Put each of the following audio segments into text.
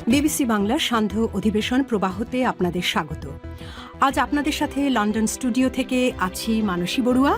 BBC বাংলার সান্ধ্য অধিবেশন প্রবাহতে আপনাদের স্বাগত। আজ আপনাদের সাথে লন্ডন স্টুডিও থেকে আছি মানসী বড়ুয়া।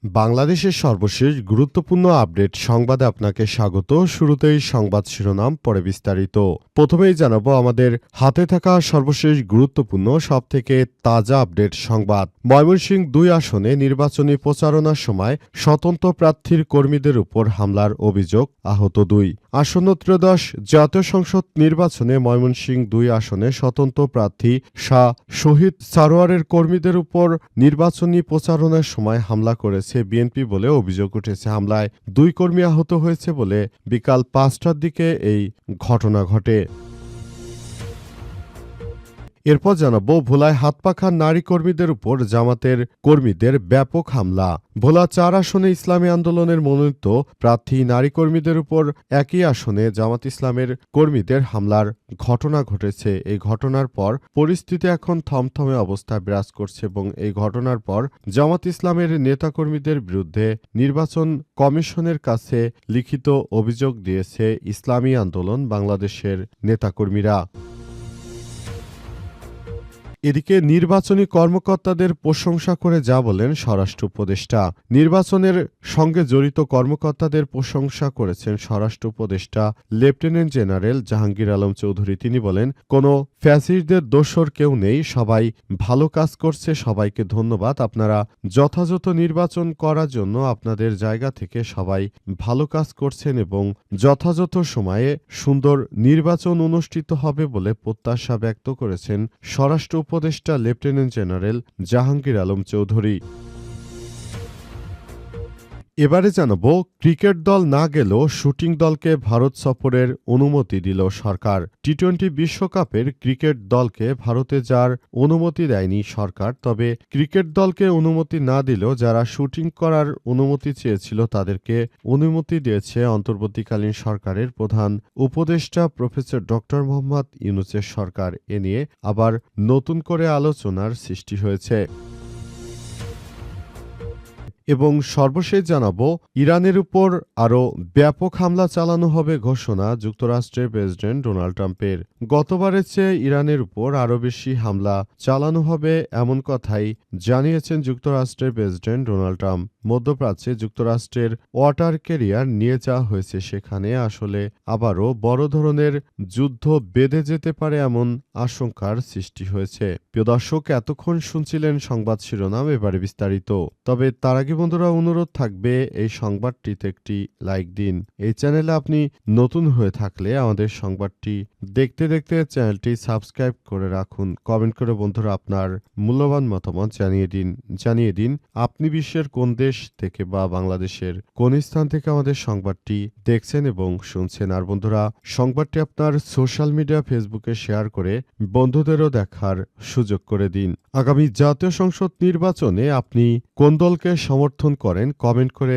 বাংলাদেশের সর্বশেষ গুরুত্বপূর্ণ আপডেট সংবাদে আপনাকে স্বাগত। শুরুতেই সংবাদ শিরোনাম, পরে বিস্তারিত। প্রথমেই জানাবো আমাদের হাতে থাকা সর্বশেষ গুরুত্বপূর্ণ সবথেকে তাজা আপডেট সংবাদ। ময়মনসিংহ ২ আসনে নির্বাচনী প্রচারণার সময় স্বতন্ত্র প্রার্থীর কর্মীদের উপর হামলার অভিযোগ, আহত ২। আসন্ন ত্রয়োদশ জাতীয় সংসদ নির্বাচনে ময়মনসিংহ ২ আসনে স্বতন্ত্র প্রার্থী শাহ শহীদ সারোয়ারের কর্মীদের উপর নির্বাচনী প্রচারণার সময় হামলা করেছে বিএনপি বলে অভিযোগ উঠেছে। হামলায় ২ কর্মী আহত হয়েছে বলে বিকাল ৫টার দিকে এই ঘটনা ঘটে। এরপর জানাবো ভোলায় হাতপাখা নারী কর্মীদের উপর জামাতের কর্মীদের ব্যাপক হামলা। ভোলা ৪ আসনে ইসলামী আন্দোলনের মনোনীত প্রার্থী নারী কর্মীদের উপর একই আসনে জামাত ইসলামের কর্মীদের হামলার ঘটনা ঘটেছে। এই ঘটনার পর পরিস্থিতি এখন থমথমে অবস্থা বিরাজ করছে এবং এই ঘটনার পর জামাত ইসলামের নেতাকর্মীদের বিরুদ্ধে নির্বাচন কমিশনের কাছে লিখিত অভিযোগ দিয়েছে ইসলামী আন্দোলন বাংলাদেশের নেতাকর্মীরা। এদিকে নির্বাচনী কর্মকর্তাদের প্রশংসা করে যা বলেন স্বরাষ্ট্র উপদেষ্টা। নির্বাচনের সঙ্গে জড়িত কর্মকর্তাদের প্রশংসা করেছেন স্বরাষ্ট্র উপদেষ্টা লেফটেন্যান্ট জেনারেল জাহাঙ্গীর আলম চৌধুরী। তিনি বলেন, কোনো ফ্যাসিস্টদের দোসর কেউ নেই, সবাই ভালো কাজ করছে, সবাইকে ধন্যবাদ। আপনারা যথাযথ নির্বাচন করার জন্য আপনাদের জায়গা থেকে সবাই ভালো কাজ করছেন এবং যথাযথ সময়ে সুন্দর নির্বাচন অনুষ্ঠিত হবে বলে প্রত্যাশা ব্যক্ত করেছেন স্বরাষ্ট্র উপদেষ্টা লেফটেন্যান্ট জেনারেল জাহাঙ্গীর আলম চৌধুরী। এবারে জানাবো ক্রিকেট দল না গেলেও শুটিং দলকে ভারত সফরের অনুমতি দিল সরকার। টি-20 বিশ্বকাপের ক্রিকেট দলকে ভারতে যাওয়ার অনুমতি দেয়নি সরকার, তবে ক্রিকেট দলকে অনুমতি না দিলেও যারা শুটিং করার অনুমতি চেয়েছিল তাদেরকে অনুমতি দিয়েছে অন্তর্বর্তীকালীন সরকারের প্রধান উপদেষ্টা প্রফেসর ড. মোহাম্মদ ইউনূসের সরকার। এ নিয়ে আবার নতুন করে আলোচনার সৃষ্টি হয়েছে। এবং সর্বশেষ জানাবো ইরানের উপর আরও ব্যাপক হামলা চালানো হবে ঘোষণা যুক্তরাষ্ট্রের প্রেসিডেন্ট ডোনাল্ড ট্রাম্পের। গতবারের চেয়ে ইরানের উপর আরও বেশি হামলা চালানো হবে এমন কথাই জানিয়েছেন যুক্তরাষ্ট্রের প্রেসিডেন্ট ডোনাল্ড ট্রাম্প। মধ্যপ্রাচ্যে যুক্তরাষ্ট্রের ওয়াটার ক্যারিয়ার নিয়ে যাওয়া হয়েছে, সেখানে আসলে আবারও বড় ধরনের যুদ্ধ বেঁধে যেতে পারে এমন আশঙ্কার সৃষ্টি হয়েছে। প্রিয় দর্শক, এতক্ষণ শুনছিলেন সংবাদ শিরোনাম, এবারে বিস্তারিত। তবে তার আগে বন্ধুরা অনুরোধ থাকবে এই সংবাদটিতে একটি লাইক দিন। এই চ্যানেলে আপনি নতুন হয়ে থাকলে আমাদের সংবাদটি দেখতে দেখতে চ্যানেলটি সাবস্ক্রাইব করে রাখুন। কমেন্ট করে বন্ধুরা আপনার মূল্যবান মতামত জানিয়ে দিন আপনি বিশ্বের কোন দেশ থেকে বা বাংলাদেশের কোন স্থান থেকে আমাদের সংবাদটি দেখছেন এবং শুনছেন। আর বন্ধুরা সংবাদটি আপনার সোশ্যাল মিডিয়া ফেসবুকে শেয়ার করে বন্ধুদেরও দেখার সুযোগ করে দিন। আগামী জাতীয় সংসদ নির্বাচনে আপনি কোন দলকে সমর্থন করেন কমেন্ট করে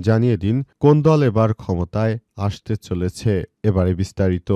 জানিয়ে দিন কোন দল এবার ক্ষমতায় আসতে চলেছে। এবারে বিস্তারিত।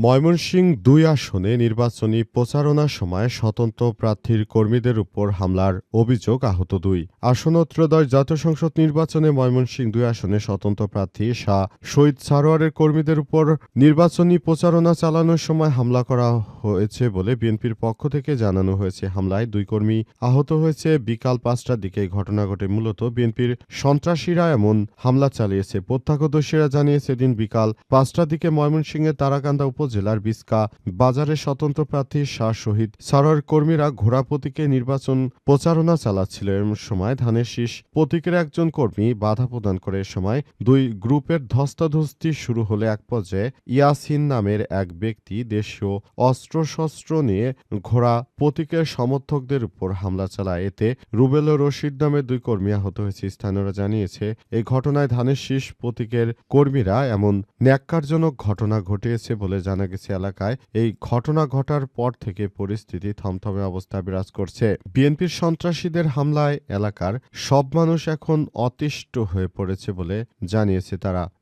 ময়মনসিংহ ২ আসনে নির্বাচনী প্রচারণার সময় স্বতন্ত্র প্রার্থীর কর্মীদের উপর হামলার অভিযোগ, আহত ২। আসন্ন ত্রয়োদশ জাতীয় সংসদ নির্বাচনে ময়মনসিংহ ২ আসনে স্বতন্ত্র প্রার্থী শাহ শহীদ সারোয়ারের কর্মীদের উপর নির্বাচনী প্রচারণা চালানোর সময় হামলা করা হয়েছে বলে বিএনপির পক্ষ থেকে জানানো হয়েছে। হামলায় ২ কর্মী আহত হয়েছে। বিকাল ৫টার দিকে ঘটনা ঘটে। মূলত বিএনপির সন্ত্রাসীরা এমন হামলা চালিয়েছে। প্রত্যক্ষদর্শীরা জানিয়েছে দিন বিকাল ৫টার দিকে ময়মনসিংহের তারাকান্দা জেলার বিসকা বাজারে স্বতন্ত্র প্রার্থী শাহ শহীদ সারোয়ার কর্মীরা ঘোড়া প্রতীকে নির্বাচন প্রচারণা চালাচ্ছিল। এর সময় ধানের শীষ প্রতীকের একজন কর্মী বাধা প্রদান করে। এ সময় ২ গ্রুপের ধস্তাধস্তি শুরু হলে এক পর্যায়ে ইয়াসিন নামের এক ব্যক্তি দেশীয় অস্ত্রশস্ত্র নিয়ে ঘোড়া প্রতীকের সমর্থকদের উপর হামলা চালায়। এতে রুবেল ও রশিদ নামের ২ কর্মী আহত হয়েছে। স্থানীয়রা জানিয়েছে এই ঘটনায় ধানের শীষ প্রতীকের কর্মীরা এমন ন্যাক্কারজনক ঘটনা ঘটিয়েছে বলে জানা গেছে এলাকায় এই ঘটনা ঘটার পর থেকে পরিস্থিতি থমথমে অবস্থা বিরাজ করছে। বিএনপির সন্ত্রাসীদের হামলায় এলাকার সব মানুষ এখন অতিষ্ঠ হয়ে পড়েছে বলে জানিয়েছে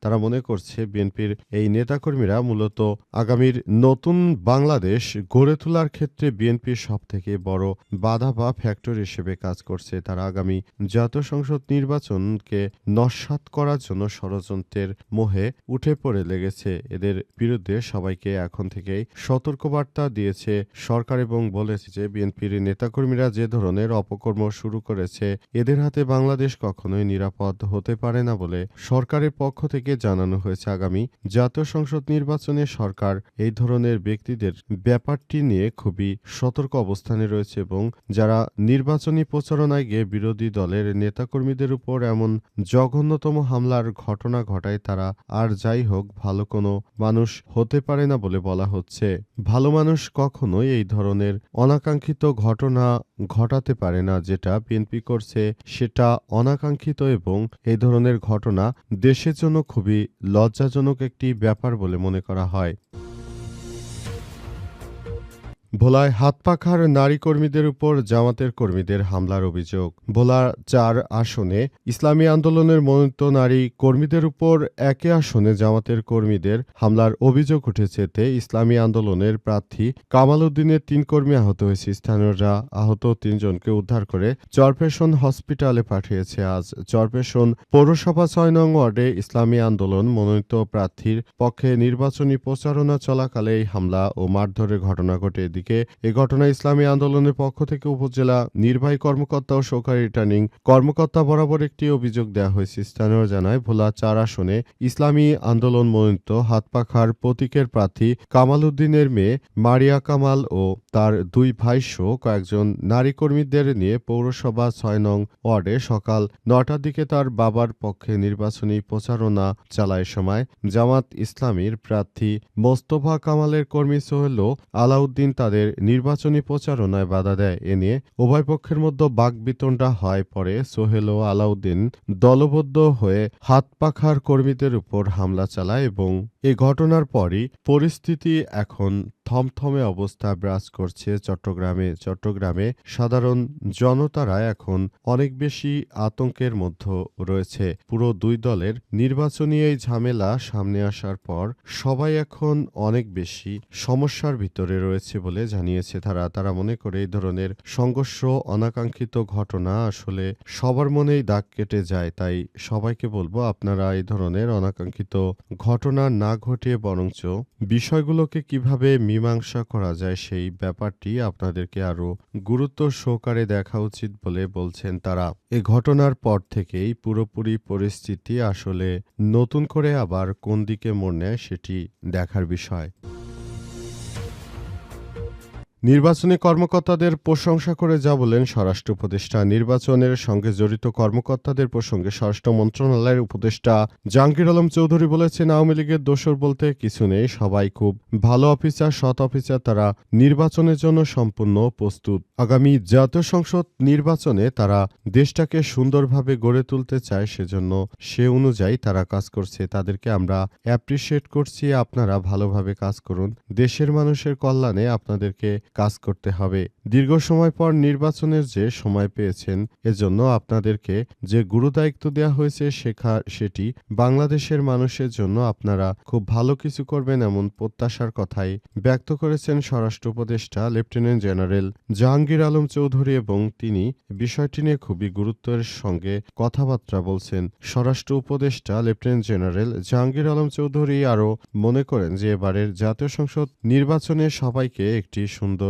তারা মনে করছে বিএনপির এই নেতাকর্মীরা মূলত আগামীর নতুন বাংলাদেশ গড়ে তোলার ক্ষেত্রে বিএনপির সবথেকে বড় বাধা বা ফ্যাক্টর হিসেবে কাজ করছে। তারা আগামী জাতীয় সংসদ নির্বাচনকে নস্যাৎ করার জন্য ষড়যন্ত্রের মোহে উঠে পড়ে লেগেছে। এদের বিরুদ্ধে সবাইকে এখন থেকেই সতর্কবার্তা দিয়েছে সরকার এবং বলেছে যে বিএনপির নেতাকর্মীরা যে ধরনের অপকর্ম শুরু করেছে এদের হাতে বাংলাদেশ কখনোই নিরাপদ হতে পারে না বলে সরকারের পক্ষ থেকে জানানো হয়েছে। আগামী জাতীয় সংসদ নির্বাচনে সরকার এই ধরনের ব্যক্তিদের ব্যাপারটি নিয়ে খুবই সতর্ক অবস্থানে রয়েছে এবং যারা নির্বাচনী প্রচারণায় গিয়ে বিরোধী দলের নেতাকর্মীদের উপর এমন জঘন্যতম হামলার ঘটনা ঘটায় তারা আর যাই হোক ভালো কোনো মানুষ হতে পারে না বলে বলা হচ্ছে। ভালো মানুষ কখনোই এই ধরনের অনাকাঙ্ক্ষিত ঘটনা ঘটাতে পারে না। যেটা বিএনপি করছে সেটা অনাকাঙ্ক্ষিত এবং এই ধরনের ঘটনা দেশের জন্য খুবই লজ্জাজনক একটি ব্যাপার বলে মনে করা হয়। ভোলায় হাতপাখার নারী কর্মীদের উপর জামাতের কর্মীদের হামলার অভিযোগ। ভোলা ৪ আসনে ইসলামী আন্দোলনের মনোনীত নারী কর্মীদের উপর একই আসনে জামাতের কর্মীদের হামলার অভিযোগ উঠেছে। এতে ইসলামী আন্দোলনের প্রার্থী কামাল উদ্দিনের ৩ কর্মী আহত হয়েছে। স্থানীয়রা আহত ৩ জনকে উদ্ধার করে চরফ্যাশন হসপিটালে পাঠিয়েছে। আজ চরফ্যাশন পৌরসভা ৬ নং ওয়ার্ডে ইসলামী আন্দোলন মনোনীত প্রার্থীর পক্ষে নির্বাচনী প্রচারণা চলাকালে এই হামলা ও মারধরের ঘটনা ঘটে। এ ঘটনায় ইসলামী আন্দোলনের পক্ষ থেকে উপজেলা নির্বাহী কর্মকর্তা ও সহকারী রিটার্নিং কর্মকর্তা বরাবর একটি অভিযোগ দেওয়া হয়েছে। স্থানীয় জানায় ভোলা ৪ আসনে ইসলামী আন্দোলন মনোনীত হাতপাখার প্রতীকের প্রার্থী কামাল উদ্দিনের মেয়ে মারিয়া কামাল ও তার ২ ভাইসহ কয়েকজন নারী কর্মীদের নিয়ে পৌরসভা ৬ নং ওয়ার্ডে সকাল ৯টার দিকে তার বাবার পক্ষে নির্বাচনী প্রচারণা চালায়। সময় জামাত ইসলামীর প্রার্থী মোস্তফা কামালের কর্মী সোহেল আলাউদ্দিন তাদের নির্বাচনী প্রচারণায় বাধা দেয়। এ নিয়ে উভয় পক্ষের মধ্যে বাকবিতণ্ডা হয়। পরে সোহেল ও আলাউদ্দিন দলবদ্ধ হয়ে হাতপাখার কর্মীদের উপর হামলা চালায় এবং এ ঘটনার পরই পরিস্থিতি এখন থমথমে অবস্থা বিরাজ করছে চট্টগ্রামে সাধারণ জনতারা এখন অনেক বেশি আতঙ্কের মধ্যে রয়েছে। পুরো ২ দলের নির্বাচনী এই ঝামেলা সামনে আসার পর সবাই এখন অনেক বেশি সমস্যার ভিতরে রয়েছে বলে জানিয়েছে তারা মনে করে এই ধরনের সংঘর্ষ অনাকাঙ্ক্ষিত ঘটনা আসলে সবার মনেই দাগ কেটে যায়। তাই সবাইকে বলবো আপনারা এই ধরনের অনাকাঙ্ক্ষিত ঘটনা না ঘটিয়ে বরঞ্চ বিষয়গুলোকে কিভাবে মীমাংসা করা যায় সেই ব্যাপারটি আপনাদেরকে আরো গুরুত্ব সহকারে দেখা উচিত বলে বলছেন তারা। এ ঘটনার পর থেকেই পুরোপুরি পরিস্থিতি আসলে নতুন করে আবার কোন দিকে মোড় নেয় সেটি দেখার বিষয়। নির্বাচনী কর্মকর্তাদের প্রশংসা করে যা বলেন স্বরাষ্ট্র উপদেষ্টা। নির্বাচনের সঙ্গে জড়িত কর্মকর্তাদের প্রসঙ্গে স্বরাষ্ট্র মন্ত্রণালয়ের উপদেষ্টা জাহাঙ্গীর আলম চৌধুরী বলেছেন, আওয়ামী লীগের দোসর বলতে কিছু নেই, সবাই খুব ভালো অফিসার, সৎ অফিসার, তারা নির্বাচনের জন্য সম্পূর্ণ প্রস্তুত। আগামী জাতীয় সংসদ নির্বাচনে তারা দেশটাকে সুন্দরভাবে গড়ে তুলতে চায়, সেজন্য সে অনুযায়ী তারা কাজ করছে। তাদেরকে আমরা অ্যাপ্রিসিয়েট করছি। আপনারা ভালোভাবে কাজ করুন, দেশের মানুষের কল্যাণে আপনাদেরকে কাজ করতে হবে। দীর্ঘ সময় পর নির্বাচনের যে সময় পেয়েছেন, এজন্য আপনাদেরকে যে গুরুদায়িত্ব দেওয়া হয়েছে সেটি বাংলাদেশের মানুষের জন্য আপনারা খুব ভালো কিছু করবেন, এমন প্রত্যাশার কথাই ব্যক্ত করেছেন স্বরাষ্ট্র উপদেষ্টা লেফটেন্যান্ট জেনারেল জাহাঙ্গীর আলম চৌধুরী এবং তিনি বিষয়টি নিয়ে খুবই গুরুত্বের সঙ্গে কথাবার্তা বলছেন। স্বরাষ্ট্র উপদেষ্টা লেফটেন্যান্ট জেনারেল জাহাঙ্গীর আলম চৌধুরী আরও মনে করেন যে এবারের জাতীয় সংসদ নির্বাচনে সবাইকে একটি সুন্দর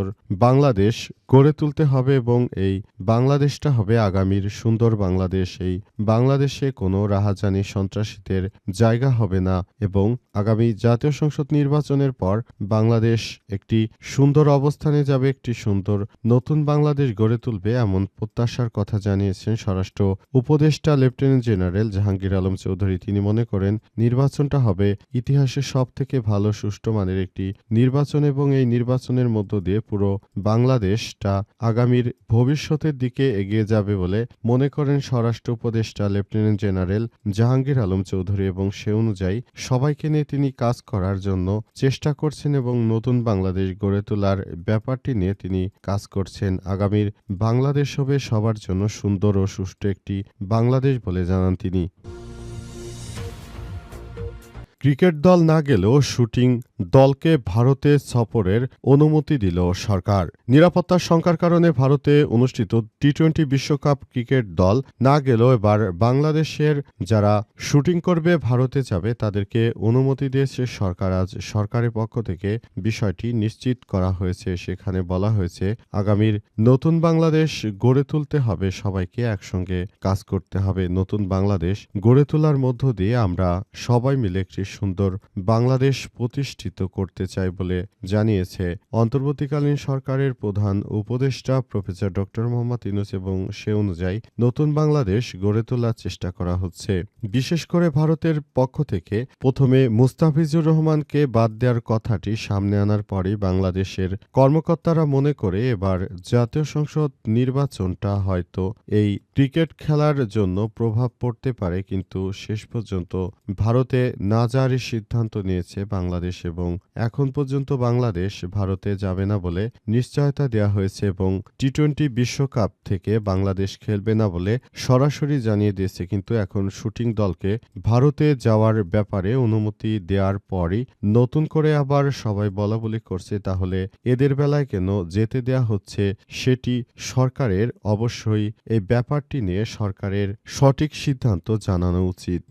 বাংলাদেশ গড়ে তুলতে হবে এবং এই বাংলাদেশটা হবে আগামীর সুন্দর বাংলাদেশ। এই বাংলাদেশে কোনো রাহাজানি সন্ত্রাসীদের জায়গা হবে না এবং আগামী জাতীয় সংসদ নির্বাচনের পর বাংলাদেশ একটি সুন্দর অবস্থানে যাবে, একটি সুন্দর নতুন বাংলাদেশ গড়ে তুলবে, এমন প্রত্যাশার কথা জানিয়েছেন স্বরাষ্ট্র উপদেষ্টা লেফটেন্যান্ট জেনারেল জাহাঙ্গীর আলম চৌধুরী। তিনি মনে করেন নির্বাচনটা হবে ইতিহাসের সবথেকে ভালো সুষ্ঠু মানের একটি নির্বাচন এবং এই নির্বাচনের মধ্য দিয়ে পুরো বাংলাদেশটা আগামীর ভবিষ্যতের দিকে এগিয়ে যাবে বলে মনে করেন স্বরাষ্ট্র উপদেষ্টা লেফটেন্যান্ট জেনারেল জাহাঙ্গীর আলম চৌধুরী এবং সে অনুযায়ী সবাইকে নিয়ে তিনি কাজ করার জন্য চেষ্টা করছেন এবং নতুন বাংলাদেশ গড়ে তোলার ব্যাপারটি নিয়ে তিনি কাজ করছেন। আগামীর বাংলাদেশ হবে সবার জন্য সুন্দর ও সুষ্ঠু একটি বাংলাদেশ বলে জানান তিনি। ক্রিকেট দল না গেলেও শুটিং দলকে ভারতে সফরের অনুমতি দিল সরকার। নিরাপত্তার শঙ্কার কারণে ভারতে অনুষ্ঠিত টি-20 বিশ্বকাপ ক্রিকেট দল না গেলেও এবার বাংলাদেশের যারা শুটিং করবে ভারতে যাবে তাদেরকে অনুমতি দিয়েছে সরকার। আজ সরকারের পক্ষ থেকে বিষয়টি নিশ্চিত করা হয়েছে। সেখানে বলা হয়েছে আগামীর নতুন বাংলাদেশ গড়ে তুলতে হবে, সবাইকে একসঙ্গে কাজ করতে হবে। নতুন বাংলাদেশ গড়ে তোলার মধ্য দিয়ে আমরা সবাই মিলে একটি সুন্দর বাংলাদেশ প্রতিষ্ঠিত করতে চাই বলে জানিয়েছে অন্তর্বর্তীকালীন সরকারের প্রধান উপদেষ্টা প্রফেসর ডক্টর মোহাম্মদ ইউনূস এবং সে অনুযায়ী নতুন বাংলাদেশ গড়ে তোলার চেষ্টা করা হচ্ছে। বিশেষ করে ভারতের পক্ষ থেকে প্রথমে মুস্তাফিজুর রহমানকে বাদ দেওয়ার কথাটি সামনে আনার পরই বাংলাদেশের কর্মকর্তারা মনে করে এবার জাতীয় সংসদ নির্বাচনটা হয়তো এই ক্রিকেট খেলার জন্য প্রভাব পড়তে পারে, কিন্তু শেষ পর্যন্ত ভারতে না যাওয়ার সিদ্ধান্ত নিয়েছে বাংলাদেশ এবং এখন পর্যন্ত বাংলাদেশ ভারতে যাবে না বলে নিশ্চয়তা দেওয়া হয়েছে এবং টি-20 বিশ্বকাপ থেকে বাংলাদেশ খেলবে না বলে সরাসরি জানিয়ে দিয়েছে। কিন্তু এখন শুটিং দলকে ভারতে যাওয়ার ব্যাপারে অনুমতি দেওয়ার পরই নতুন করে আবার সবাই বলাবলি করছে, তাহলে এদের বেলায় কেন যেতে দেয়া হচ্ছে সেটি সরকারের অবশ্যই এই ব্যাপারটি নিয়ে সরকারের সঠিক সিদ্ধান্ত জানানো উচিত।